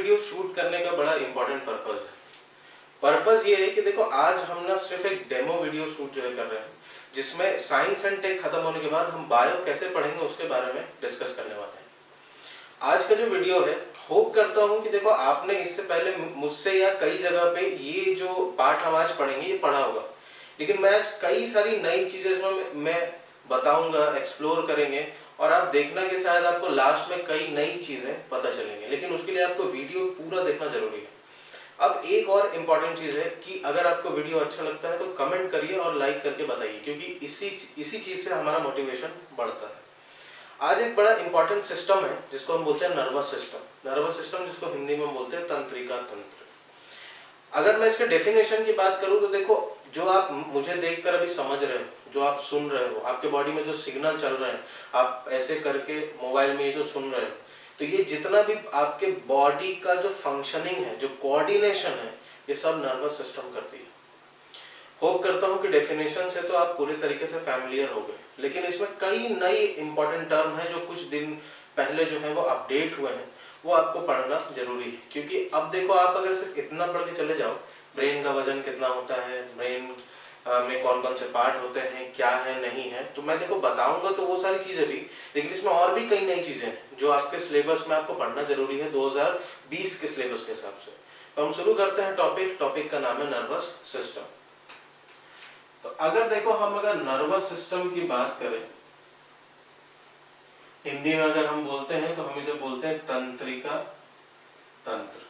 Video shoot करने का बड़ा इंपॉर्टेंट पर्पस है। पर्पस ये है कि देखो आज हम ना सिर्फ एक डेमो वीडियो शूट जो है कर रहे हैं, जिसमें साइंस एंड टेक खत्म होने के बाद हम बायो कैसे पढ़ेंगे उसके बारे में डिस्कस करने वाले हैं। आज का जो वीडियो है, होप करता हूं कि देखो आपने इससे पहले मुझसे या कई जगह पे ये जो पार्ट हम आज पढ़ेंगे ये पढ़ा होगा, लेकिन मैं आज कई सारी नई चीजें इसमें मैं बताऊंगा, एक्सप्लोर करेंगे और आप देखना कि शायद आपको लास्ट में कई नई चीजें पता चलेंगी, लेकिन उसके लिए आपको वीडियो पूरा देखना जरूरी है। अब एक और इम्पॉर्टेंट चीज है कि अगर आपको वीडियो अच्छा लगता है तो कमेंट करिए और लाइक करके बताइए, क्योंकि इसी चीज से हमारा मोटिवेशन बढ़ता है। आज एक बड़ा इंपॉर्टेंट सिस्टम है जिसको हम बोलते हैं नर्वस सिस्टम। नर्वस सिस्टम जिसको हिंदी में बोलते हैं तंत्रिका तंत्र। अगर मैं इसके डेफिनेशन की बात करूं तो देखो, जो आप मुझे देखकर अभी समझ रहे हो, जो आप सुन रहे हो, आपके बॉडी में जो सिग्नल चल रहे हैं, आप ऐसे करके मोबाइल में ये जो सुन रहे हो, तो ये जितना भी आपके बॉडी का जो फंक्शनिंग है, जो कोऑर्डिनेशन है, ये सब नर्वस सिस्टम करती है। होप करता हूं कि डेफिनेशन से तो आप पूरे तरीके से फैमिलियर हो गए, लेकिन इसमें कई नई इंपॉर्टेंट टर्म है जो कुछ दिन पहले जो है वो अपडेट हुए हैं, वो आपको पढ़ना जरूरी है। क्योंकि अब देखो, आप अगर सिर्फ इतना पढ़ के चले जाओ, ब्रेन का वजन कितना होता है, ब्रेन में कौन कौन से पार्ट होते हैं, क्या है नहीं है, तो मैं देखो बताऊंगा तो वो सारी चीजें भी, लेकिन इसमें और भी कई नई चीजें हैं जो आपके सिलेबस में आपको पढ़ना जरूरी है 2020 के सिलेबस के हिसाब से। तो हम शुरू करते हैं टॉपिक का नाम है नर्वस सिस्टम। तो अगर देखो, हम अगर नर्वस सिस्टम की बात करें, हिंदी में अगर हम बोलते हैं तो हम इसे बोलते हैं तंत्रिका तंत्र।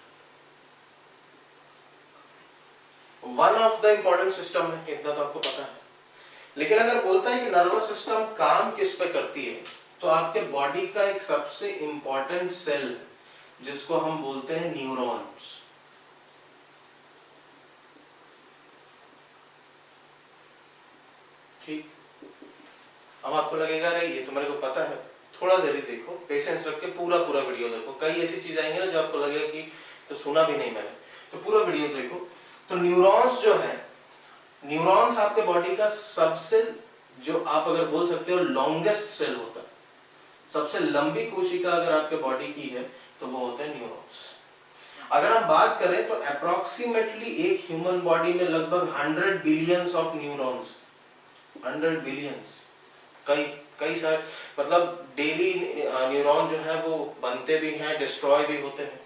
One of the important system है, इतना तो आपको पता है। लेकिन अगर बोलता है कि नर्वस सिस्टम काम किस पे करती है, तो आपके बॉडी का एक सबसे इंपॉर्टेंट सेल जिसको हम बोलते हैं न्यूरॉन्स। ठीक, अब आपको लगेगा अरे ये तो मेरे को पता है, थोड़ा देर ही देखो, पेशेंस रख के पूरा वीडियो देखो। कई ऐसी चीज आएंगी ना जो आपको लगेगा कि तो सुना भी नहीं मैंने, तो पूरा वीडियो देखो। तो न्यूरॉन्स जो है, न्यूरॉन्स आपके बॉडी का सबसे, जो आप अगर बोल सकते हो लॉन्गेस्ट सेल होता है, सबसे लंबी कोशिका अगर आपके बॉडी की है तो वो होते हैं न्यूरॉन्स। अगर हम बात करें तो अप्रोक्सीमेटली एक ह्यूमन बॉडी में लगभग 100 बिलियंस ऑफ न्यूरॉन्स, 100 बिलियंस, कई सारे, मतलब डेली न्यूरॉन जो है वो बनते भी हैं, डिस्ट्रॉय भी होते हैं।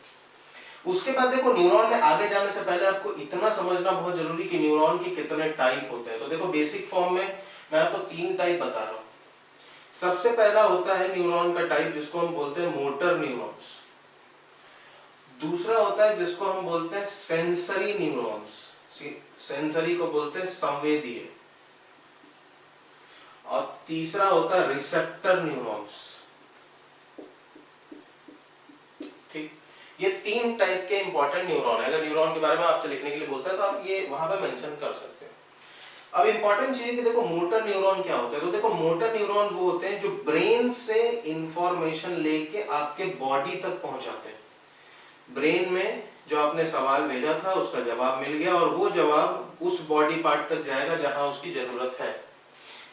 उसके बाद देखो, न्यूरॉन में आगे जाने से पहले आपको इतना समझना बहुत जरूरी कि न्यूरॉन के कितने टाइप होते हैं। तो देखो, बेसिक फॉर्म में मैं आपको 3 टाइप बता रहा हूं। सबसे पहला होता है न्यूरॉन का टाइप जिसको हम बोलते हैं मोटर न्यूरॉन्स। दूसरा होता है जिसको हम बोलते हैं सेंसरी न्यूरॉन्स, सेंसरी को बोलते हैं संवेदीय। और तीसरा होता है रिसेप्टर न्यूरॉन्स। ठीक, ये 3 टाइप के इंपॉर्टेंट न्यूरॉन है। अगर न्यूरॉन के बारे में आपसे लिखने के लिए बोलता है तो आप ये वहां पे मेंशन कर सकते हो। अब इंपॉर्टेंट चीज है कि देखो, मोटर न्यूरॉन क्या होता है। तो देखो, मोटर न्यूरॉन वो होते हैं जो ब्रेन से इंफॉर्मेशन लेके आपके बॉडी तक पहुंचाते हैं। ब्रेन में जो आपने सवाल भेजा था उसका जवाब मिल गया और वो जवाब उस बॉडी पार्ट तक जाएगा जहां उसकी जरूरत है।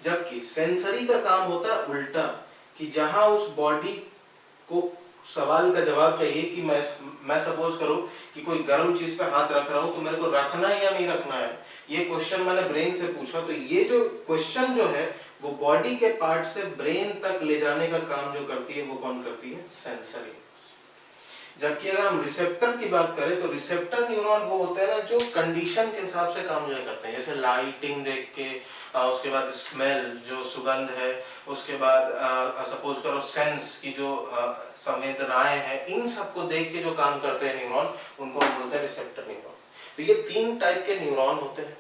जबकि सेंसरी का काम होता है उल्टा, कि जहां उस बॉडी को सवाल का जवाब चाहिए, कि मैं सपोज करूं कि कोई गर्म चीज पे हाथ रख रहा हूं तो मेरे को रखना है या नहीं रखना है, ये क्वेश्चन मैंने ब्रेन से पूछा, तो ये जो क्वेश्चन जो है वो बॉडी के पार्ट से ब्रेन तक ले जाने का काम जो करती है वो कौन करती है, सेंसरी। जबकि अगर हम रिसेप्टर की बात करें तो रिसेप्टर न्यूरॉन वो होते हैं ना जो कंडीशन के हिसाब से काम जो है करते हैं, जैसे लाइटिंग देख के, उसके बाद स्मेल जो सुगंध है, उसके बाद सपोज करो सेंस की जो संवेदनाएं हैं, इन सबको देख के जो काम करते हैं न्यूरॉन, उनको हम बोलते हैं रिसेप्टर न्यूरॉन। तो ये 3 टाइप के न्यूरॉन होते हैं।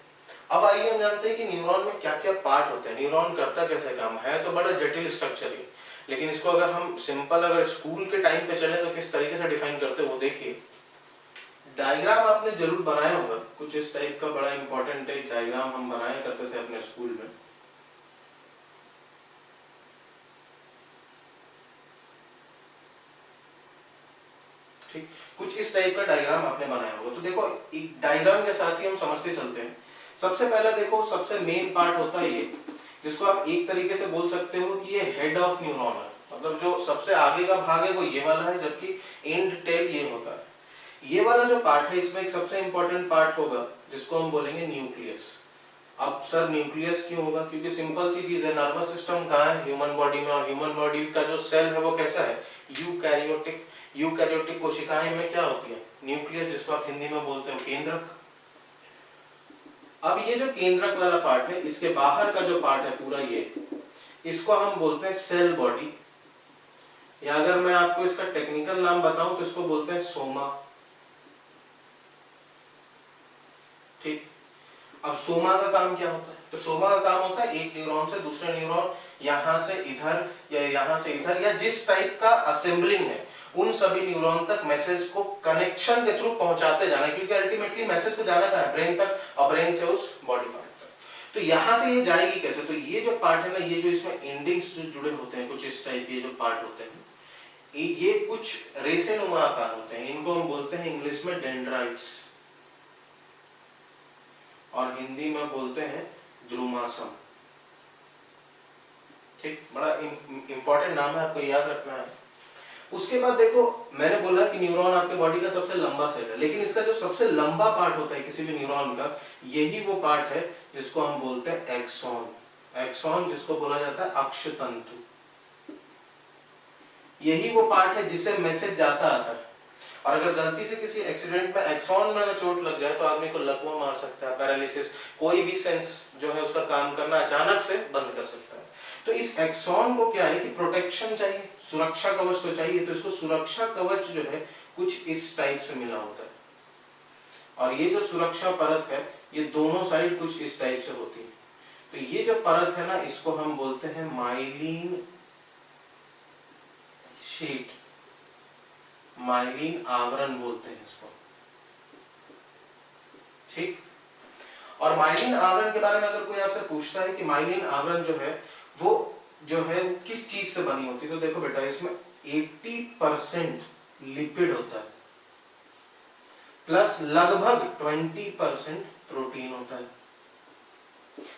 अब आइए हम जानते हैं कि न्यूरॉन में क्या क्या पार्ट होते हैं, न्यूरॉन करता कैसे काम है। तो बड़ा जटिल स्ट्रक्चर है, लेकिन इसको अगर हम सिंपल अगर स्कूल के टाइम पे चले तो किस तरीके से डिफाइन करते हैं वो देखिए। डायग्राम आपने जरूर बनाया होगा, कुछ इस टाइप का बड़ा इंपॉर्टेंट एक डायग्राम हम बनाया करते थे अपने स्कूल में। ठीक, कुछ इस टाइप का डायग्राम आपने बनाया होगा। तो देखो, एक डायग्राम के साथ ही हम समझते चलते हैं। सबसे पहला देखो, सबसे मेन पार्ट होता है ये, जिसको आप एक तरीके से बोल सकते हो कि ये हेड ऑफ न्यूरॉन है, मतलब जो सबसे आगे का भाग है वो ये वाला है, जबकि एंड टेल ये होता है। ये वाला जो पार्ट है इसमें एक सबसे इंपॉर्टेंट पार्ट होगा जिसको हम बोलेंगे न्यूक्लियस। अब सर न्यूक्लियस क्यों होगा? क्योंकि सिंपल सी चीज है, नर्वस सिस्टम कहाँ है? ह्यूमन बॉडी में, और ह्यूमन बॉडी का जो सेल है वो कैसा है? यूकैरियोटिक। यूकैरियोटिक कोशिकाएं में क्या होती है? न्यूक्लियस, जिसको आप हिंदी में बोलते हो केंद्रक। अब ये जो केंद्रक वाला पार्ट है, इसके बाहर का जो पार्ट है पूरा ये, इसको हम बोलते हैं सेल बॉडी, या अगर मैं आपको इसका टेक्निकल नाम बताऊं तो इसको बोलते हैं सोमा। ठीक, अब सोमा का काम क्या होता है? तो सोमा का काम होता है एक न्यूरॉन से दूसरे न्यूरॉन, यहां से इधर या यहां से इधर, या जिस टाइप का असेंबलिंग है उन सभी न्यूरॉन तक मैसेज को कनेक्शन के थ्रू पहुंचाते जाना, क्योंकि अल्टीमेटली मैसेज को जाना कहां है? ब्रेन तक, और ब्रेन से उस बॉडी पार्ट तक। तो यहां से ये जाएगी कैसे? तो ये जो पार्ट है ना, ये जो इसमें एंडिंग्स जो जुड़े होते हैं कुछ इस टाइप, ये जो पार्ट होते हैं ये कुछ रेसेनुमा आकार होते हैं, इनको हम बोलते हैं इंग्लिश में डेंड्राइट्स, और हिंदी में बोलते हैं द्रुमासम। ठीक, बड़ा इंपॉर्टेंट नाम है, आपको याद रखना है। उसके बाद देखो, मैंने बोला कि न्यूरॉन आपके बॉडी का सबसे लंबा सेल है, लेकिन इसका जो सबसे लंबा पार्ट होता है किसी भी न्यूरॉन का, यही वो पार्ट है जिसको हम बोलते हैं एक्सॉन। एक्सॉन, जिसको बोला जाता है अक्षतंतु। यही वो पार्ट है जिसे मैसेज जाता आता है, और अगर गलती से किसी एक्सीडेंट में एक्सॉन में अगर चोट लग जाए तो आदमी को लकवा मार सकता है, पैरालिसिस, कोई भी सेंस जो है उसका काम करना अचानक से बंद कर सकता है। तो इस एक्सॉन को क्या है कि प्रोटेक्शन चाहिए, सुरक्षा कवच तो चाहिए, तो इसको सुरक्षा कवच जो है कुछ इस टाइप से मिला होता है, और ये जो सुरक्षा परत है ये दोनों साइड कुछ इस टाइप से होती है। तो ये जो परत है ना, इसको हम बोलते हैं माइलिन शीट, माइलिन आवरण बोलते हैं इसको। ठीक, और माइलिन आवरण के बारे में अगर कोई आपसे पूछता है कि माइलिन आवरण जो है वो किस चीज से बनी होती है, तो देखो बेटा, इसमें 80% लिपिड होता है प्लस लगभग 20% प्रोटीन होता है।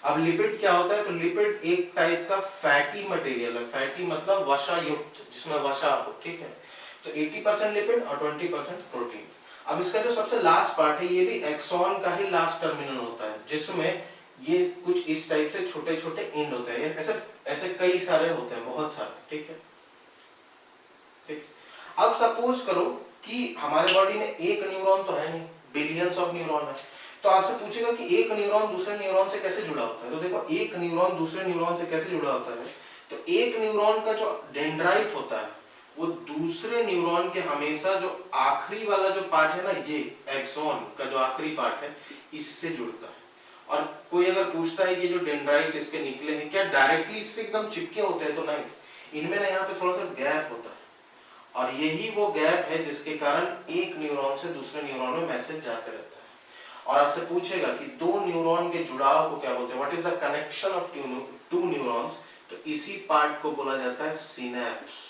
अब लिपिड क्या होता है? तो लिपिड एक टाइप का फैटी मटेरियल है, फैटी मतलब वसा युक्त, जिसमें वसा हो। ठीक है, तो 80% लिपिड और 20% प्रोटीन। अब इसका जो सबसे लास्ट पार्ट है, ये भी एक्सॉन का ही लास्ट टर्मिनल होता है, जिसमें ये कुछ इस टाइप से छोटे छोटे एंड होते हैं, ऐसे कई सारे होते हैं, बहुत सारे। ठीक है, ठीक। अब सपोज करो कि हमारे बॉडी में एक न्यूरॉन तो है नहीं, बिलियंस ऑफ न्यूरॉन है, तो आपसे पूछेगा कि एक न्यूरॉन दूसरे न्यूरॉन से कैसे जुड़ा होता है। तो देखो, एक न्यूरॉन दूसरे न्यूरॉन से कैसे जुड़ा होता है, तो एक न्यूरॉन का जो डेंड्राइट होता है वो दूसरे न्यूरॉन के हमेशा जो आखिरी वाला जो पार्ट है ना, ये एक्सॉन का जो आखिरी पार्ट है, इससे जुड़ता है। और कोई अगर पूछता है कि जो डेंड्राइट इसके निकले हैं क्या डायरेक्टली इससे एकदम चिपके होते हैं, तो नहीं, इनमें ना यहाँ पे थोड़ा सा गैप होता है, और यही वो गैप है जिसके कारण एक न्यूरॉन से दूसरे न्यूरॉन में मैसेज जाते रहता है। और आपसे पूछेगा कि दो न्यूरॉन के जुड़ाव को क्या बोलते हैं, what is the connection of to neurons, तो इसी पार्ट को बोला जाता है सिनैप्स।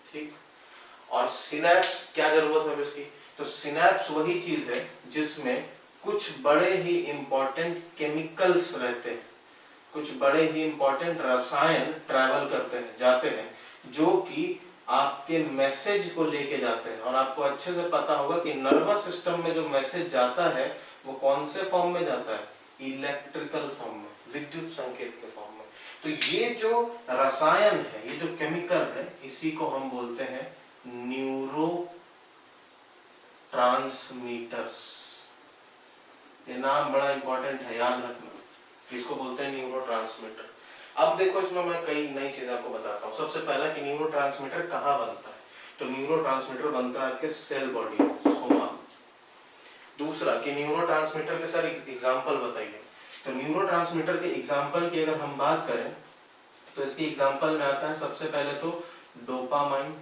ठीक, और सिनैप्स क्या जरूरत है इसकी, तो सिनैप्स वही चीज है जिसमें कुछ बड़े ही इंपॉर्टेंट केमिकल्स रहते हैं, कुछ बड़े ही इंपॉर्टेंट रसायन ट्रैवल करते हैं, जाते हैं, जो कि आपके मैसेज को लेके जाते हैं। और आपको अच्छे से पता होगा कि नर्वस सिस्टम में जो मैसेज जाता है वो कौन से फॉर्म में जाता है, इलेक्ट्रिकल फॉर्म में, विद्युत संकेत के फॉर्म में। तो ये जो रसायन है, ये जो केमिकल है, इसी को हम बोलते हैं न्यूरो ट्रांसमीटर्स। ये नाम बड़ा इंपॉर्टेंट है, याद रखना, इसको बोलते हैं न्यूरो ट्रांसमीटर। अब देखो, इसमें मैं कई नई चीजें आपको बताता हूँ। सबसे पहला कि न्यूरो ट्रांसमीटर कहाँ बनता है, तो न्यूरो ट्रांसमीटर बनता है आपके सेल बॉडी में, सोमा। दूसरा कि न्यूरो ट्रांसमीटर के सर एग्जाम्पल बताइए, तो न्यूरो ट्रांसमीटर के एग्जाम्पल की अगर हम बात करें तो इसकी एग्जाम्पल में आता है सबसे पहले तो डोपामाइन,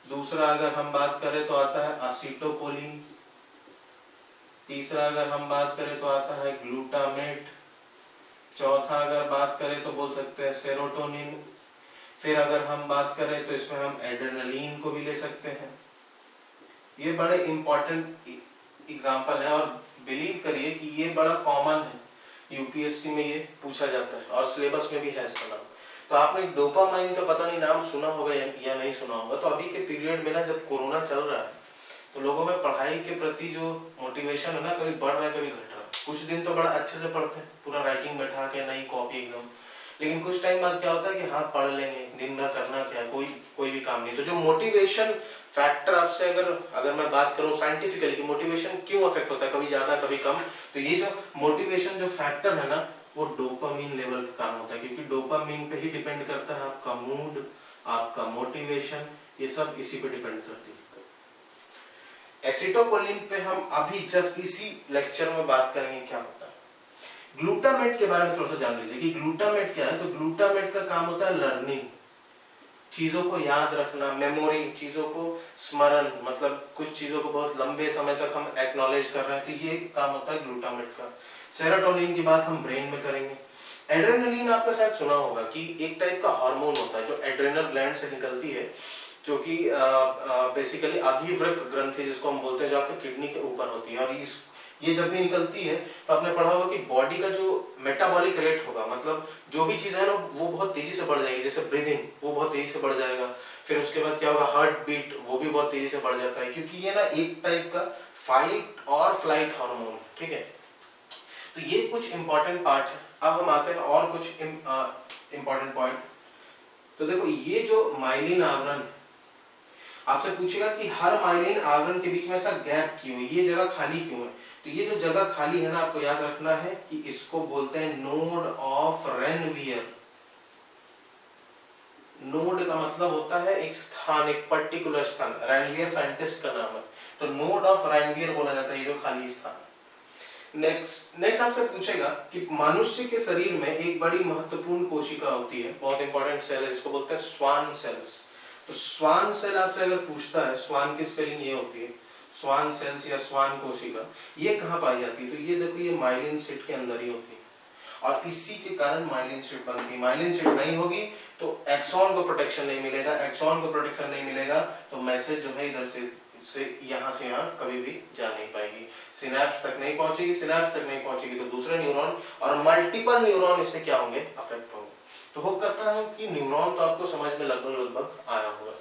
दूसरा अगर हम बात करें तो आता है असीटोकोलिन, तीसरा अगर हम बात करें तो आता है ग्लूटामेट, चौथा अगर बात करें तो बोल सकते हैं सेरोटोनिन, फिर अगर हम बात करें तो इसमें हम एड्रेनलिन को भी ले सकते हैं। ये बड़े इंपॉर्टेंट एग्जाम्पल है, और बिलीव करिए कि ये बड़ा कॉमन है, यूपीएससी में ये पूछा जाता है और सिलेबस में भी है इसका नाम। तो आपने डोपामाइन का पता नहीं नाम सुना होगा या नहीं सुना होगा। तो अभी के पीरियड में ना जब कोरोना चल रहा है तो लोगों में पढ़ाई के प्रति जो मोटिवेशन है ना कभी बढ़ रहा है कभी घट रहा है। कुछ दिन तो बड़ा अच्छे से पढ़ते हैं, पूरा राइटिंग बैठा के नई कॉपी एकदम, लेकिन कुछ टाइम बाद क्या होता है कि हाँ पढ़ लेंगे, दिन भर करना क्या है, कोई भी काम नहीं। तो जो मोटिवेशन फैक्टर आपसे अगर मैं बात करूं साइंटिफिकली कि मोटिवेशन क्यों अफेक्ट होता है, कभी ज्यादा कभी कम, तो ये जो मोटिवेशन जो फैक्टर है ना वो डोपामीन लेवल का काम होता है, क्योंकि डोपामीन पे ही डिपेंड करता है आपका मूड, आपका मोटिवेशन, ये सब इसी पे डिपेंड करती है। एसिटोकोलिन पे हम अभी जस्ट इसी लेक्चर में बात करेंगे क्या होता है। ग्लूटामेट के बारे में थोड़ा सा जान लीजिए कि ग्लूटामेट क्या है। तो ग्लूटामेट का काम होता है लर्निंग, चीजों को याद रखना, मेमोरी, चीजों को स्मरण, मतलब कुछ चीजों को बहुत लंबे समय तक हम एक्नॉलेज कर रहे हैं, तो ये काम होता है ग्लूटामेट का। सेरोटोनिन की बात हम ब्रेन में करेंगे। एड्रेनलिन आपने शायद सुना होगा कि एक टाइप का हार्मोन होता है जो एड्रेनल ग्लैंड से निकलती है, जो कि बेसिकली अधिवृक्क ग्रंथि जिसको हम बोलते हैं, जो आपके किडनी के ऊपर होती है। और ये जब भी निकलती है तो आपने पढ़ा होगा कि बॉडी का जो मेटाबॉलिक रेट होगा, मतलब जो भी चीज है ना वो बहुत तेजी से बढ़ जाएगी। जैसे ब्रीदिंग वो बहुत तेजी से बढ़ जाएगा, फिर उसके बाद क्या होगा, हार्ट बीट वो भी बहुत तेजी से बढ़ जाता है, क्योंकि ये ना एक टाइप का फाइट और फ्लाइट हार्मोन। ठीक है, तो ये कुछ इंपॉर्टेंट पार्ट है। अब हम आते हैं और कुछ इंपॉर्टेंट पॉइंट। तो देखो ये जो माइलिन आवरण, आपसे पूछेगा कि हर माइलिन आवरण के बीच में ऐसा गैप क्यों है, ये जगह खाली क्यों है। तो ये जो जगह खाली है ना, आपको याद रखना है कि इसको बोलते हैं नोड ऑफ रेनवियर। नोड का मतलब होता है एक स्थान, एक पर्टिकुलर स्थान। रेनवियर साइंटिस्ट का नाम है, तो नोड ऑफ रेनवियर बोला जाता है ये जो खाली स्थान। नेक्स्ट आपसे पूछेगा कि मनुष्य के शरीर में एक बड़ी महत्वपूर्ण कोशिका होती है, बहुत इंपॉर्टेंट सेल है, जिसको बोलते हैं स्वान सेल्स। तो स्वान सेल आपसे अगर पूछता है, स्वान की स्पेलिंग ये होती है, स्वान सेल्स या स्वान कोशिका, ये कहाँ पाई जाती है। तो ये देखो, ये माइलिन शीट के अंदर ही होती है, और इसी के कारण माइलिन शीट बनती है। माइलिन शीट नहीं होगी तो एक्सॉन को प्रोटेक्शन नहीं मिलेगा, एक्सॉन को प्रोटेक्शन नहीं मिलेगा तो मैसेज जो है इधर से यहाँ कभी भी जा नहीं पाएगी, सिनैप्स तक नहीं पहुंचेगी। सिनैप्स तक नहीं पहुंचेगी तो दूसरे न्यूरॉन और मल्टीपल न्यूरॉन इससे क्या होंगे, अफेक्ट होंगे। तो होप करता हूं कि न्यूरॉन तो आपको समझ में लगभग आया होगा।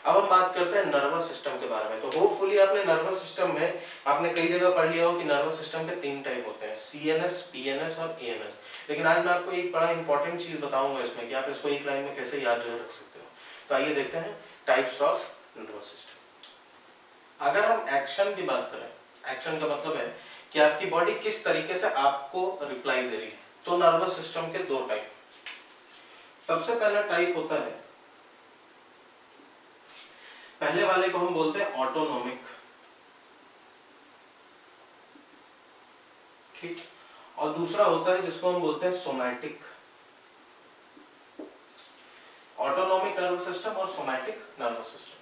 अब हम बात करते हैं नर्वस सिस्टम के बारे में। तो होपफुली आपने नर्वस सिस्टम में आपने कई जगह पढ़ लिया हो कि नर्वस सिस्टम के 3 टाइप होते हैं, सीएनएस, पीएनएस और एएनएस। लेकिन आज मैं आपको एक बड़ा इंपॉर्टेंट चीज बताऊंगा इसमें कि आप इसको एक लाइन में कैसे याद जो है रख सकते हो। तो आइए देखते हैं टाइप्स ऑफ नर्वस सिस्टम। अगर हम एक्शन की बात करें, एक्शन का मतलब है कि आपकी बॉडी किस तरीके से आपको रिप्लाई दे रही है। तो नर्वस सिस्टम के 2 टाइप। सबसे पहला टाइप होता है, पहले वाले को हम बोलते हैं ऑटोनॉमिक, ठीक, और दूसरा होता है जिसको हम बोलते हैं सोमैटिक। ऑटोनॉमिक नर्वस सिस्टम और सोमैटिक नर्वस सिस्टम।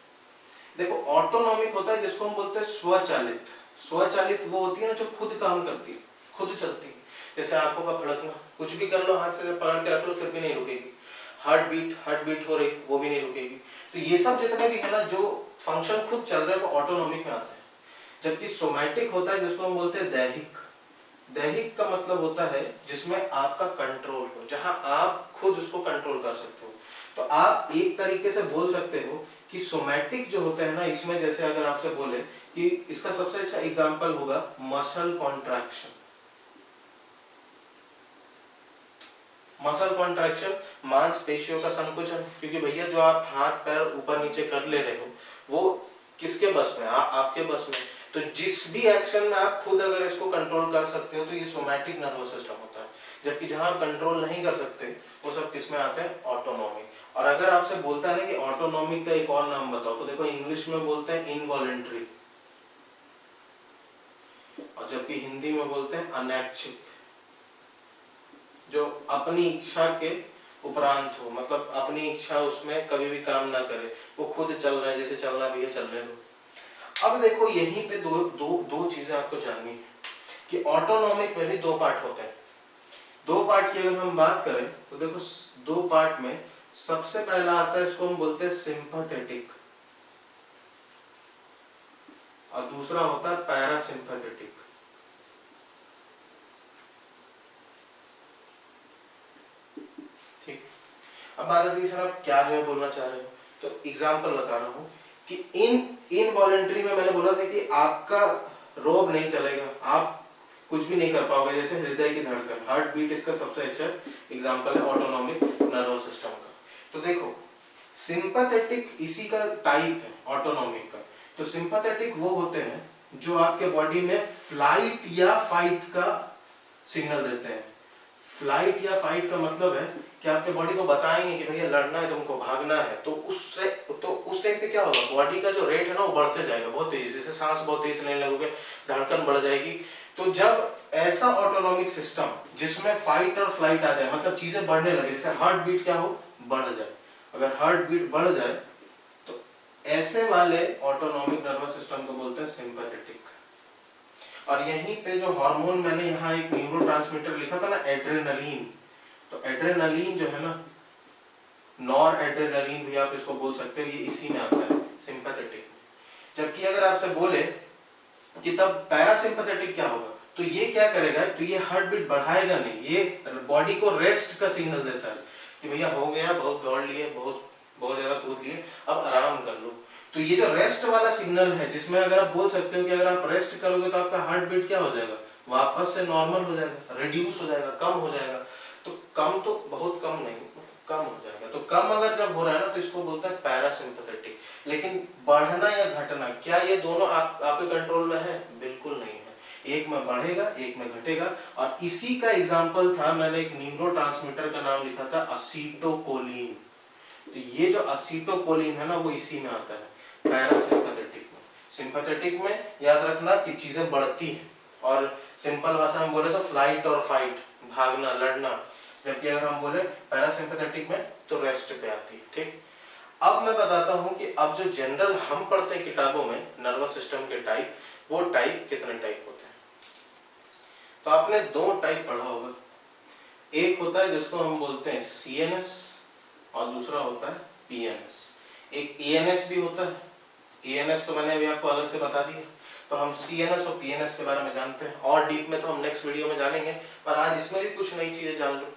देखो ऑटोनॉमिक होता है जिसको हम बोलते हैं स्वचालित। स्वचालित वो होती है ना जो खुद काम करती है, खुद चलती है। जैसे आंखों का फड़कना, कुछ भी कर लो, हाथ से पकड़ के रख लो फिर भी नहीं रुकेगी। हार्ट बीट हो रही, वो भी नहीं रुकेगी। तो ये सब जितने भी है ना जो फंक्शन खुद चल रहे हैं वो ऑटोनॉमिक में आता है। जबकि सोमैटिक होता है जिसको हम बोलते हैं दैहिक। दैहिक का मतलब होता है जिसमें आपका कंट्रोल हो, जहां आप खुद उसको कंट्रोल कर सकते हो। तो आप एक तरीके से बोल सकते हो कि सोमैटिक जो होता है ना, इसमें जैसे अगर आपसे बोले कि इसका सबसे अच्छा एग्जांपल होगा मसल कॉन्ट्रैक्शन। मसल कॉन्ट्रैक्शन, मांसपेशियों का संकुचन, क्योंकि भैया जो आप हाथ पैर ऊपर नीचे कर ले रहे हो वो किसके बस में, आपके बस में। तो जिस भी एक्शन में आप खुद अगर इसको कंट्रोल कर सकते हो तो ये सोमैटिक नर्वस सिस्टम होता है। जबकि जहां आप कंट्रोल नहीं कर सकते वो सब किसमें आते हैं, ऑटोनॉमिक। और अगर आपसे बोलता है ना कि ऑटोनॉमिक का एक और नाम बताओ, तो देखो इंग्लिश में बोलते हैं इनवॉलेंट्री, और जबकि हिंदी में बोलते हैं अनैच्छिक। जो अपनी इच्छा के उपरांत हो, मतलब अपनी इच्छा उसमें कभी भी काम ना करे, वो खुद चल रहा है, जैसे चलना भी है चलने दो। अब देखो यहीं पे दो चीजें आपको जाननी है कि ऑटोनॉमिक में भी 2 पार्ट होते हैं। 2 पार्ट की अगर हम बात करें तो देखो 2 पार्ट में सबसे पहला आता है, इसको हम बोलते हैं सिंपैथेटिक, और दूसरा होता है पैरासिम्पैथेटिक। ठीक, अब अब बात आती है सर आप क्या जो है बोलना चाह रहे हो, तो एग्जाम्पल बता रहा हूँ कि इनवॉलेंट्री में मैंने बोला था कि आपका रोब नहीं चलेगा, आप कुछ भी नहीं कर पाओगे, जैसे हृदय की धड़कन, हार्ट बीट इसका सबसे अच्छा एग्जाम्पल है ऑटोनॉमिक नर्वस सिस्टम का। तो देखो सिंपैथेटिक इसी का टाइप है ऑटोनॉमिक का। तो सिंपैथेटिक वो होते हैं जो आपके बॉडी में फ्लाइट या फाइट का सिग्नल देते हैं। फ्लाइट या फाइट का मतलब है कि आपके बॉडी को बताएंगे कि भैया लड़ना है, तुमको भागना है, तो उस टाइम पे क्या होगा, बॉडी का जो रेट है ना वो बढ़ते जाएगा बहुत तेजी से, सांस बहुत तेज लेने लगोगे, धड़कन बढ़ जाएगी। तो जब ऐसा ऑटोनॉमिक सिस्टम जिसमें फाइट और फ्लाइट आ जाए, मतलब चीजें बढ़ने लगे, जैसे हार्ट बीट क्या हो, बढ़ जाए, अगर हार्ट बीट बढ़ जाए तो ऐसे वाले ऑटोनॉमिक नर्वस सिस्टम को बोलते हैं सिंपैथेटिक। और यहीं पे जो हार्मोन मैंने यहाँ एक न्यूरोट्रांसमीटर लिखा था ना एड्रेनलिन, तो एड्रेनलिन जो है ना, नॉर एड्रेनलिन भी आप इसको बोल सकते हो, ये इसी में आता है सिंपैथेटिक। जबकि अगर आपसे बोले कि तब पैरासिम्पैथेटिक क्या होगा, तो ये क्या करेगा, तो ये हार्ट बीट बढ़ाएगा नहीं, ये बॉडी को रेस्ट का सिग्नल देता है कि भैया हो गया, बहुत दौड़ लिए, बहुत ज्यादा कूद लिए, अब आराम कर लो। तो ये जो रेस्ट वाला सिग्नल है, जिसमें अगर आप बोल सकते हो कि अगर आप रेस्ट करोगे तो आपका हार्ट बीट क्या हो जाएगा, वापस से नॉर्मल हो जाएगा, रिड्यूस हो जाएगा, कम हो जाएगा। तो कम तो बहुत कम नहीं, मतलब कम हो जाएगा। तो कम अगर जब हो रहा है ना तो इसको बोलता है पैरासिम्पैथेटिक। लेकिन बढ़ना या घटना, क्या ये दोनों आपके कंट्रोल में है? बिल्कुल नहीं है, एक में बढ़ेगा एक में घटेगा। और इसी का एग्जाम्पल था, मैंने एक न्यूरोट्रांसमीटर का नाम लिखा था असीटोकोलिन। तो ये जो असीटोकोलिन है ना वो इसी में आता है पैरासिम्पैथेटिक में। सिंपैथेटिक में याद रखना कि चीजें बढ़ती हैं, और सिंपल भाषा में बोले तो फ्लाइट और फाइट, भागना लड़ना। जबकि अगर हम बोले पैरासिम्पैथेटिक में तो रेस्ट पे आती है। ठीक, अब मैं बताता हूं कि अब जो जनरल हम पढ़ते हैं किताबों में नर्वस सिस्टम के टाइप, वो टाइप कितने टाइप होते हैं। तो आपने दो टाइप पढ़ा होगा, एक होता है जिसको हम बोलते हैं CNS और दूसरा होता है PNS। एक ENS भी होता है, ENS तो मैंने अभी आपको अलग से बता दिया। तो हम CNS और PNS के बारे में जानते हैं, और डीप में तो हम नेक्स्ट वीडियो में जानेंगे, पर आज इसमें भी कुछ नई चीजें जान लो।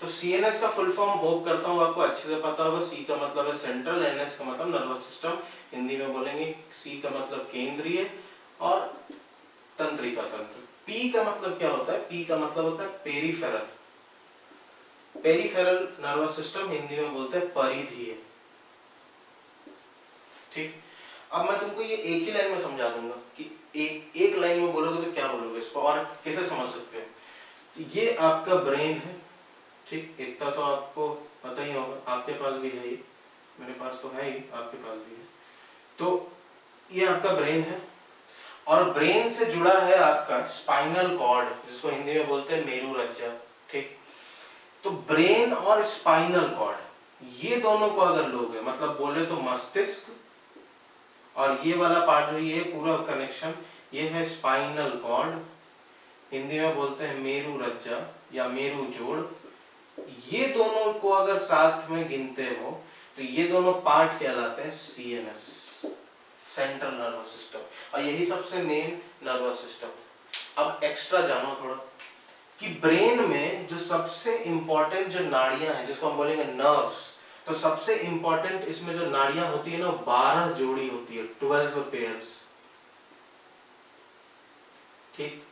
तो CNS का फुल फॉर्म होप करता हूँ आपको अच्छे से पता होगा। C का मतलब है सेंट्रल, NS का मतलब नर्वस सिस्टम, हिंदी में बोलेंगे C का मतलब केंद्रीय और तंत्रिका तंत्र। P का मतलब क्या होता है, P का मतलब होता है peripheral, peripheral nervous system, Hindi में बोलते हैं परिधीय। ठीक, अब मैं तुमको ये एक ही लाइन में समझा दूंगा कि एक लाइन में बोलोगे तो क्या बोलोगे इसको और कैसे समझ सकते हो। ये आपका ब्रेन है, ठीक, इतना तो आपको पता ही होगा, आपके पास भी है ये, मेरे पास तो है ही, आपके पास भी है। तो ये आपका ब्रेन है, और ब्रेन से जुड़ा है आपका स्पाइनल कॉर्ड, जिसको हिंदी में बोलते हैं मेरुरज्जा। ठीक, तो ब्रेन और स्पाइनल कॉर्ड ये दोनों को अगर लोगे, मतलब बोले तो मस्तिष्क और ये वाला पार्ट जो ये पूरा कनेक्शन, ये है स्पाइनल कॉर्ड, हिंदी में बोलते हैं मेरुरज्जा या मेरु जोड़। ये दोनों को अगर साथ में गिनते हो तो ये दोनों पार्ट कहलाते हैं CNS, सेंट्रल नर्वस सिस्टम, और यही सबसे मेन नर्वस सिस्टम। अब एक्स्ट्रा जानो थोड़ा कि ब्रेन में जो सबसे इंपॉर्टेंट जो नाड़ियां हैं, जिसको हम बोलेंगे नर्व्स, तो सबसे इंपॉर्टेंट इसमें जो नाड़ियां होती है ना 12 जोड़ी होती है, 12 पेयर्स। ठीक,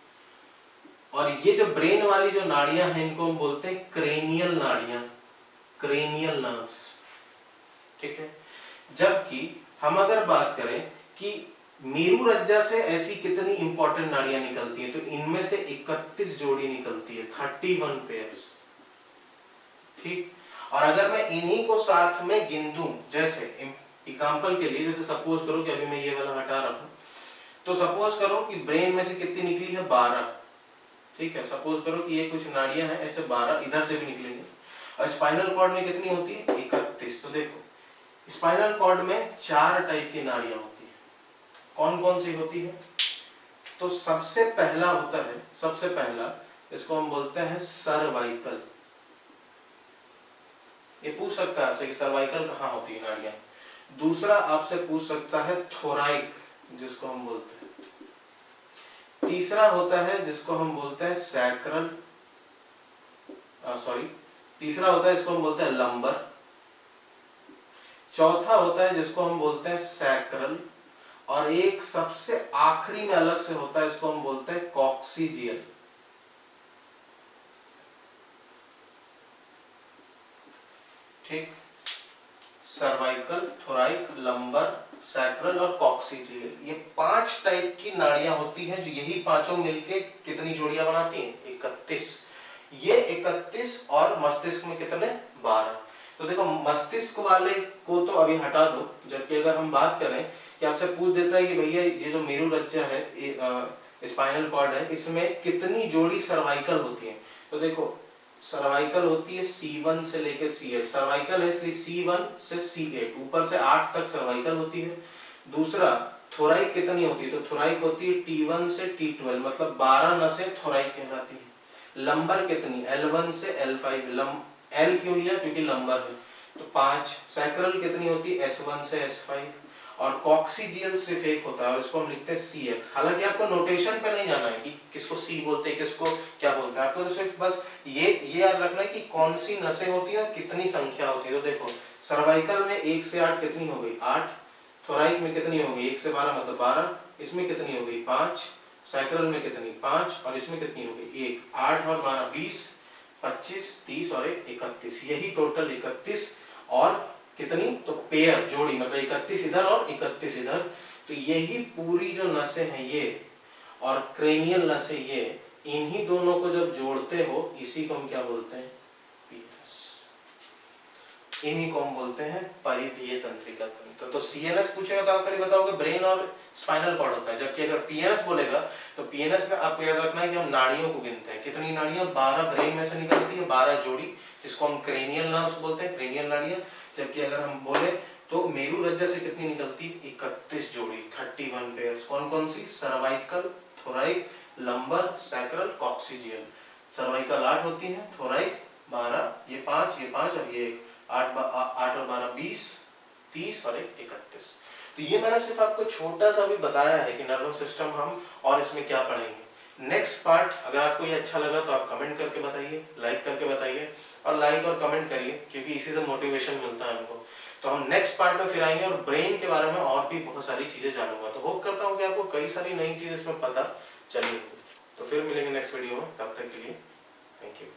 और ये जो ब्रेन वाली जो नाड़ियां हैं इनको हम बोलते हैं क्रेनियल नाड़ियां, क्रेनियल नर्व्स। ठीक है, जबकि हम अगर बात करें कि मेरुरज्जा से ऐसी कितनी इंपॉर्टेंट नाड़ियां निकलती हैं, तो इनमें से 31 जोड़ी निकलती है, 31 पेयर्स। ठीक, और अगर मैं इन्हीं को साथ में गिन दूं, जैसे एग्जांपल के लिए, जैसे सपोज करो कि अभी मैं ये वाला हटा रहा हूं, तो सपोज करो कि ब्रेन में से कितनी निकली है, 12। ठीक है, सपोज करो कि ये कुछ नाड़ियां हैं ऐसे 12 इधर से भी निकलेंगे, और स्पाइनल कॉर्ड में कितनी होती है, 31। तो देखो स्पाइनल कॉर्ड में 4 टाइप की नाड़ियां होती है। कौन कौन सी होती है, तो सबसे पहला होता है, सबसे पहला इसको हम बोलते हैं सर्वाइकल। ये पूछ सकता है आपसे कि सर्वाइकल कहाँ होती है नाड़ियां। दूसरा आपसे पूछ सकता है थोराइक, जिसको हम बोलते हैं। तीसरा होता है जिसको हम बोलते हैं सैक्रल, तीसरा होता है इसको हम बोलते हैं लंबर, चौथा होता है जिसको हम बोलते हैं सैक्रल, और एक सबसे आखिरी में अलग से होता है, इसको हम बोलते हैं कॉक्सीजियल। ठीक, सर्वाइकल, थोराइक, लंबर, सैक्रल और कॉक्सीजियल, ये 5 टाइप की नाड़ियां होती हैं, जो यही पांचों मिलके कितनी जोड़ियां बनाती हैं? 31। ये 31 और मस्तिष्क में कितने? 12। तो देखो मस्तिष्क वाले को तो अभी हटा दो, जबकि अगर हम बात करें कि आपसे पूछ देता है कि भैया ये जो मेरुरज्जा है, स्पाइनल कॉर्ड है, इसमें कितनी जोड़ी सर्वाइकल होती है? तो देखो सर्वाइकल होती है C1 से लेकर C8, सर्वाइकल है इसलिए C1 से C8, ऊपर से 8 तक सर्वाइकल होती है। दूसरा थोराइक कितनी होती है? तो थोराइक होती है T1 से T12, मतलब 12 नसें थोराइक कहलाती है। लंबर कितनी? L1 से L5, L क्यों लिया? क्योंकि लंबर है, तो 5। सैक्रल कितनी होती है? S1 से S5, और कॉक्सीजियल सिर्फ एक होता है और इसको हम लिखते हैं CX। हालांकि आपको नोटेशन पे नहीं जाना है कि किसको C बोलते हैं किसको क्या बोलते हैं, आपको तो सिर्फ बस ये याद रखना है कि कौन सी नसें होती है और कितनी संख्या होती है। तो देखो सर्वाइकल में 1 से 8 कितनी हो गई? 8। थोराइक में कितनी हो गई? 1 से 12 मतलब 12। इसमें कितनी हो गई? 5। सैक्रल में कितनी? 5। और इसमें कितनी हो गई? 1। 8 और 12 20, 25, 30 और 31, यही टोटल 31। और कितनी? तो पेयर, जोड़ी, मतलब 31 इधर और 31 इधर। तो यही पूरी जो नसें हैं ये और क्रेनियल नसें, ये इन्हीं दोनों को जब जोड़ते हो इसी को हम क्या बोलते हैं? पीनस। इन्हीं को हम बोलते हैं परिधीय तंत्रिका तंत्र। तो CNS पूछेगा तो आप खाली बताओगे ब्रेन और स्पाइनल कॉर्ड होता है, जबकि अगर PNS बोलेगा तो PNS में आपको याद रखना है कि हम नाड़ियों को गिनते हैं। कितनी नाड़ियां? 12 ब्रेन में से निकलती है, 12 जोड़ी, जिसको हम क्रेनियल नर्व्स बोलते हैं, क्रेनियल नाड़ियां। जबकि अगर हम बोले तो मेरुरज्जा से कितनी निकलती? 31 जोड़ी, 31 पेयर्स। कौन कौन सी? Cervical, thoracic, lumbar, sacral, coccygeal. Cervical 8 होती है, थोराइक 12, ये 5, ये 5 और ये 8 और 12 20, 30 और 31। तो ये मैंने सिर्फ आपको छोटा सा भी बताया है कि नर्वस सिस्टम हम और इसमें क्या पढ़ेंगे। नेक्स्ट पार्ट अगर आपको ये अच्छा लगा तो आप कमेंट करके बताइए, लाइक करके बताइए, और लाइक और कमेंट करिए क्योंकि इसी से मोटिवेशन मिलता है हमको। तो हम नेक्स्ट पार्ट में फिर आएंगे और ब्रेन के बारे में और भी बहुत सारी चीजें जानूंगा। तो होप करता हूँ कि आपको कई सारी नई चीज इसमें पता चली होगी। तो फिर मिलेंगे नेक्स्ट वीडियो में, तब तक के लिए थैंक यू।